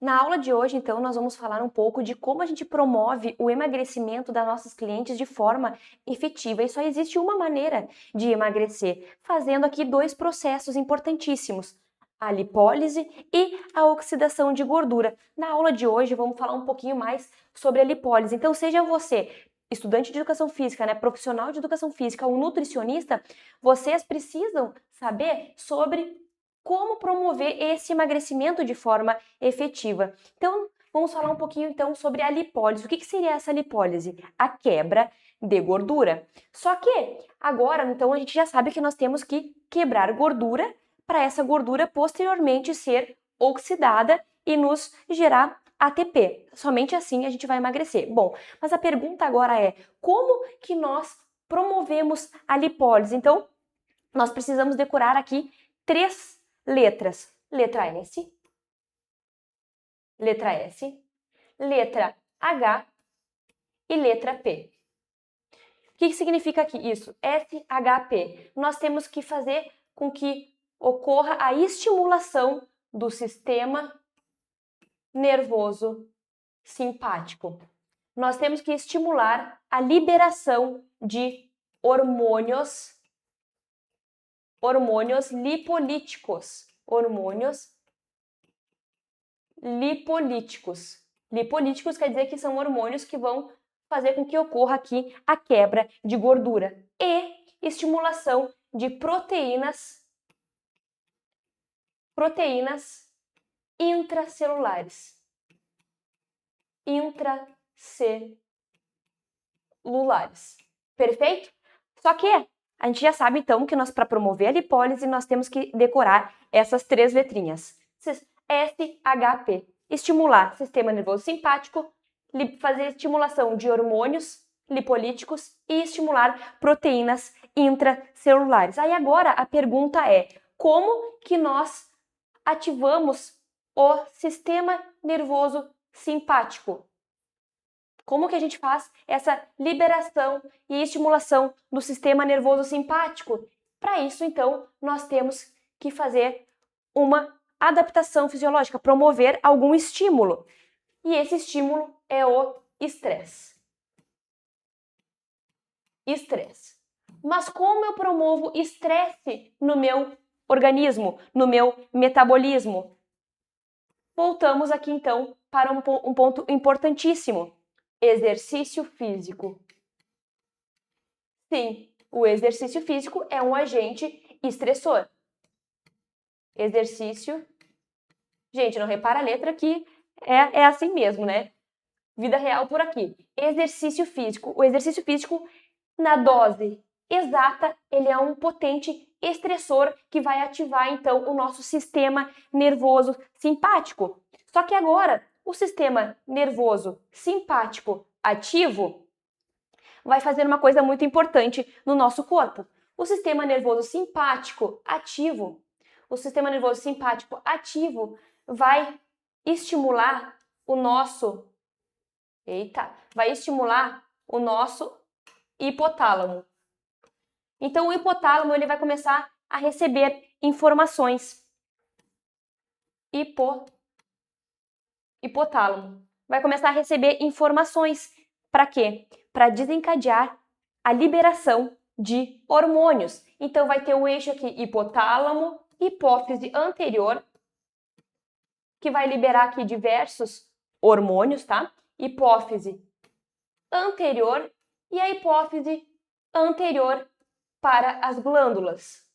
Na aula de hoje, então, nós vamos falar um pouco de como a gente promove o emagrecimento das nossas clientes de forma efetiva. E só existe uma maneira de emagrecer, fazendo aqui dois processos importantíssimos: a lipólise e a oxidação de gordura. Na aula de hoje, vamos falar um pouquinho mais sobre a lipólise. Então, seja você estudante de educação física, profissional de educação física ou nutricionista, vocês precisam saber sobre como promover esse emagrecimento de forma efetiva. Então, vamos falar um pouquinho então sobre a lipólise. O que seria essa lipólise? A quebra de gordura. Só que agora, então, a gente já sabe que nós temos que quebrar gordura para essa gordura posteriormente ser oxidada e nos gerar ATP. Somente assim a gente vai emagrecer. Bom, mas a pergunta agora é: como que nós promovemos a lipólise? Então, nós precisamos decorar aqui três letras. Letra S, letra S, letra H e letra P. O que significa aqui isso? SHP. Nós temos que fazer com que ocorra a estimulação do sistema nervoso simpático. Nós temos que estimular a liberação de hormônios lipolíticos. Lipolíticos quer dizer que são hormônios que vão fazer com que ocorra aqui a quebra de gordura e estimulação de proteínas intracelulares. Perfeito? Só que a gente já sabe então que nós, para promover a lipólise, nós temos que decorar essas três letrinhas. SHP. Estimular sistema nervoso simpático, fazer estimulação de hormônios lipolíticos e estimular proteínas intracelulares. Aí agora a pergunta é: como que nós ativamos o sistema nervoso simpático? Como que a gente faz essa liberação e estimulação do sistema nervoso simpático? Para isso, então, nós temos que fazer uma adaptação fisiológica, promover algum estímulo. E esse estímulo é o estresse. Mas como eu promovo estresse no meu organismo, no meu metabolismo? Voltamos aqui, então, para um ponto importantíssimo: exercício físico. Sim, o exercício físico é um agente estressor. Exercício. Gente, não repara a letra que é assim mesmo, né? Vida real por aqui. Exercício físico. O exercício físico, na dose exata, ele é um potente estressor que vai ativar, então, o nosso sistema nervoso simpático. Só que agora, o sistema nervoso simpático ativo vai fazer uma coisa muito importante no nosso corpo. O sistema nervoso simpático ativo vai estimular o nosso hipotálamo. Então o hipotálamo ele vai começar a receber informações. Hipotálamo vai começar a receber informações. Para quê? Para desencadear a liberação de hormônios. Então vai ter o eixo aqui hipotálamo, hipófise anterior, que vai liberar aqui diversos hormônios, tá? Hipófise anterior e a hipófise anterior para as glândulas.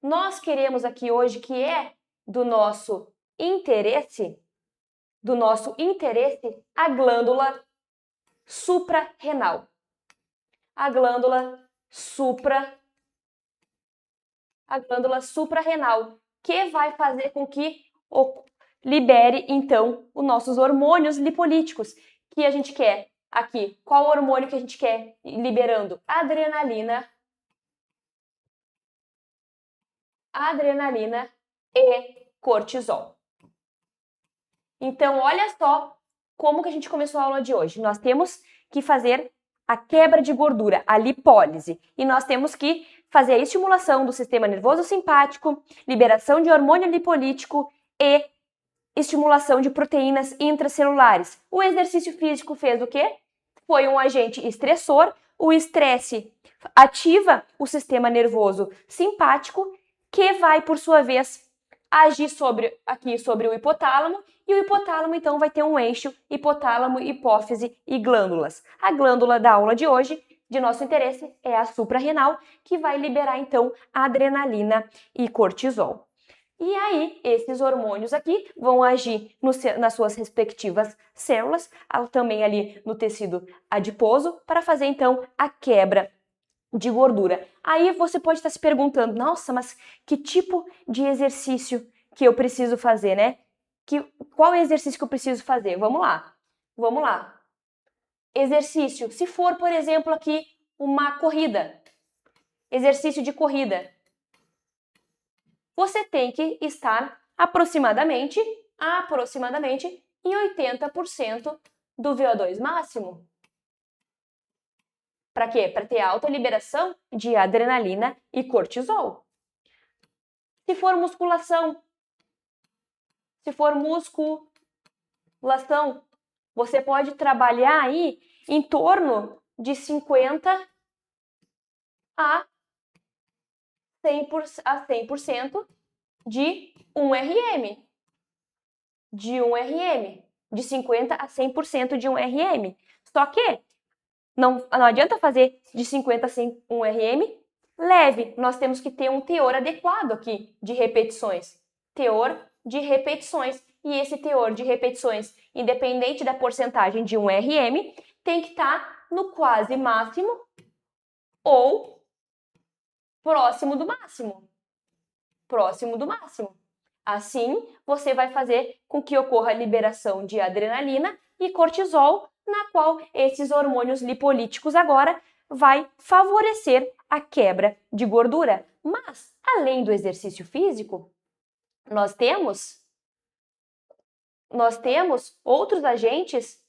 Nós queremos aqui hoje que é do nosso interesse a glândula suprarrenal. A glândula suprarrenal, que vai fazer com que libere, então, os nossos hormônios lipolíticos, que a gente quer aqui. Qual hormônio que a gente quer liberando? Adrenalina e cortisol. Então, olha só como que a gente começou a aula de hoje. Nós temos que fazer a quebra de gordura, a lipólise, e nós temos que fazer a estimulação do sistema nervoso simpático, liberação de hormônio lipolítico e estimulação de proteínas intracelulares. O exercício físico fez o quê? Foi um agente estressor. O estresse ativa o sistema nervoso simpático, que vai, por sua vez, agir sobre o hipotálamo, e o hipotálamo, então, vai ter um eixo hipotálamo, hipófise e glândulas. A glândula da aula de hoje, de nosso interesse, é a suprarrenal, que vai liberar, então, adrenalina e cortisol. E aí, esses hormônios aqui vão agir nas suas respectivas células, também ali no tecido adiposo, para fazer, então, a quebra de gordura. Aí você pode estar se perguntando, nossa, mas que tipo de exercício que eu preciso fazer, né? Qual exercício que eu preciso fazer? Vamos lá. Exercício, se for, por exemplo, aqui uma corrida, exercício de corrida, você tem que estar aproximadamente em 80% do VO2 máximo. Para quê? Para ter alta liberação de adrenalina e cortisol. Se for musculação, você pode trabalhar aí em torno de 50 a 100% de 1 RM. De 50 a 100% de 1 RM. Só que não adianta fazer de 50 a 100 RM leve. Nós temos que ter um teor adequado aqui de repetições. E esse teor de repetições, independente da porcentagem de 1 RM, tem que estar no quase máximo ou próximo do máximo. Assim, você vai fazer com que ocorra a liberação de adrenalina e cortisol, na qual esses hormônios lipolíticos agora vai favorecer a quebra de gordura. Mas, além do exercício físico, nós temos outros agentes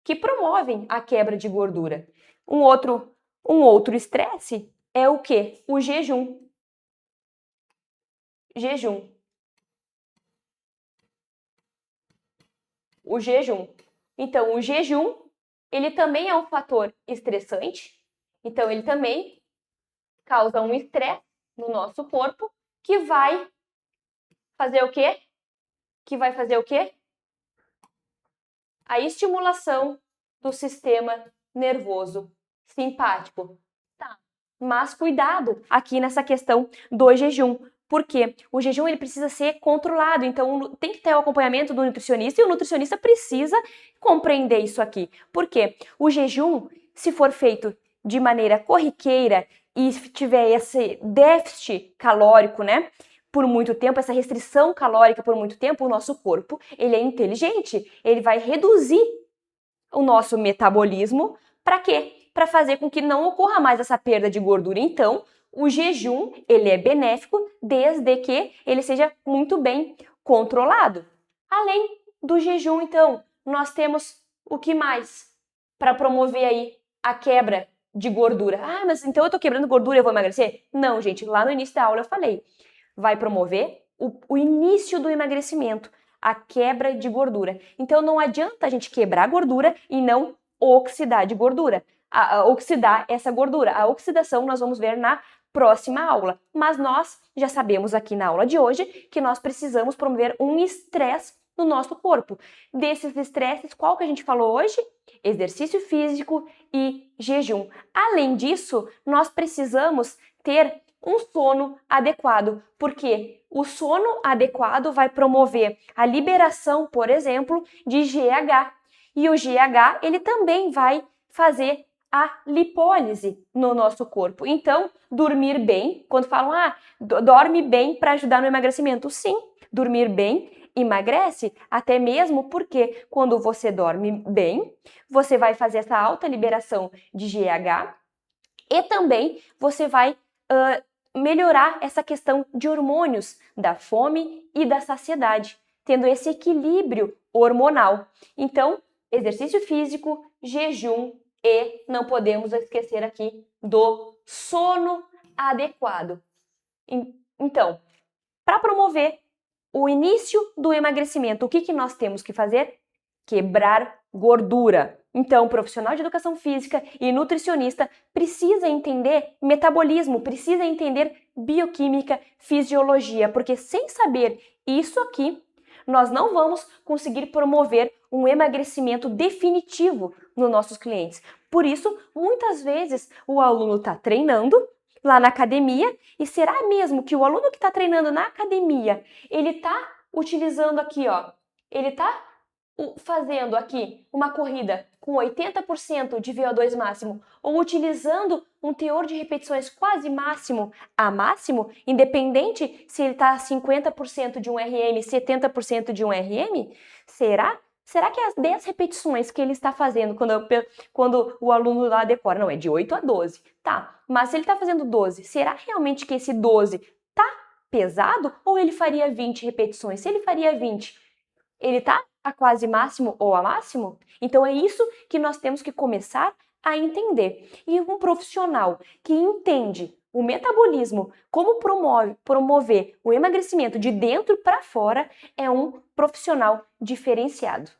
que promovem a quebra de gordura. Um outro estresse é o quê? O jejum. Então, o jejum, ele também é um fator estressante. Então, ele também causa um estresse no nosso corpo que vai fazer o quê? A estimulação do sistema nervoso simpático. Tá. Mas cuidado aqui nessa questão do jejum. Porque o jejum ele precisa ser controlado, então tem que ter o acompanhamento do nutricionista e o nutricionista precisa compreender isso aqui. Porque o jejum, se for feito de maneira corriqueira e tiver esse déficit calórico, né, por muito tempo, essa restrição calórica por muito tempo, o nosso corpo, ele é inteligente, ele vai reduzir o nosso metabolismo. Para quê? Para fazer com que não ocorra mais essa perda de gordura. Então, o jejum, ele é benéfico desde que ele seja muito bem controlado. Além do jejum, então, nós temos o que mais para promover aí a quebra de gordura? Ah, mas então eu tô quebrando gordura, eu vou emagrecer? Não, gente, lá no início da aula eu falei, vai promover o início do emagrecimento, a quebra de gordura. Então não adianta a gente quebrar a gordura e não oxidar de gordura, oxidar essa gordura. A oxidação nós vamos ver na próxima aula, mas nós já sabemos aqui na aula de hoje que nós precisamos promover um estresse no nosso corpo. Desses estresses, qual que a gente falou hoje? Exercício físico e jejum. Além disso, nós precisamos ter um sono adequado, porque o sono adequado vai promover a liberação, por exemplo, de GH. E o GH, ele também vai fazer a lipólise no nosso corpo. Então, dormir bem, quando falam, dorme bem para ajudar no emagrecimento. Sim, dormir bem emagrece, até mesmo porque quando você dorme bem, você vai fazer essa alta liberação de GH e também você vai melhorar essa questão de hormônios da fome e da saciedade, tendo esse equilíbrio hormonal. Então, exercício físico, jejum e não podemos esquecer aqui do sono adequado. Então, para promover o início do emagrecimento, o que nós temos que fazer? Quebrar gordura. Então, o profissional de educação física e nutricionista precisa entender metabolismo, precisa entender bioquímica, fisiologia, porque sem saber isso aqui, nós não vamos conseguir promover um emagrecimento definitivo nos nossos clientes. Por isso, muitas vezes o aluno está treinando lá na academia e será mesmo que o aluno que está treinando na academia, ele está utilizando aqui, ó, ele está fazendo aqui uma corrida com 80% de VO2 máximo ou utilizando um teor de repetições quase máximo a máximo, independente se ele está a 50% de um RM, 70% de um RM, será? Será que as 10 repetições que ele está fazendo quando o aluno lá decora, não, é de 8 a 12, tá, mas se ele está fazendo 12, será realmente que esse 12 tá pesado ou ele faria 20 repetições? Se ele faria 20, ele tá a quase máximo ou a máximo? Então é isso que nós temos que começar a entender. E um profissional que entende o metabolismo, como promover o emagrecimento de dentro para fora, é um profissional diferenciado.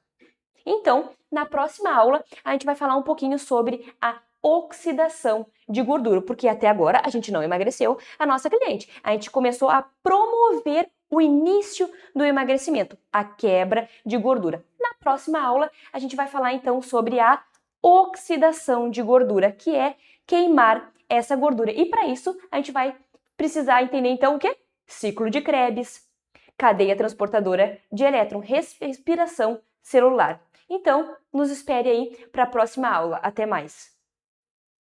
Então, na próxima aula, a gente vai falar um pouquinho sobre a oxidação de gordura, porque até agora a gente não emagreceu a nossa cliente. A gente começou a promover o início do emagrecimento, a quebra de gordura. Na próxima aula, a gente vai falar então sobre a oxidação de gordura, que é queimar essa gordura. E para isso, a gente vai precisar entender então o quê? Ciclo de Krebs, cadeia transportadora de elétron, respiração celular. Então, nos espere aí para a próxima aula. Até mais!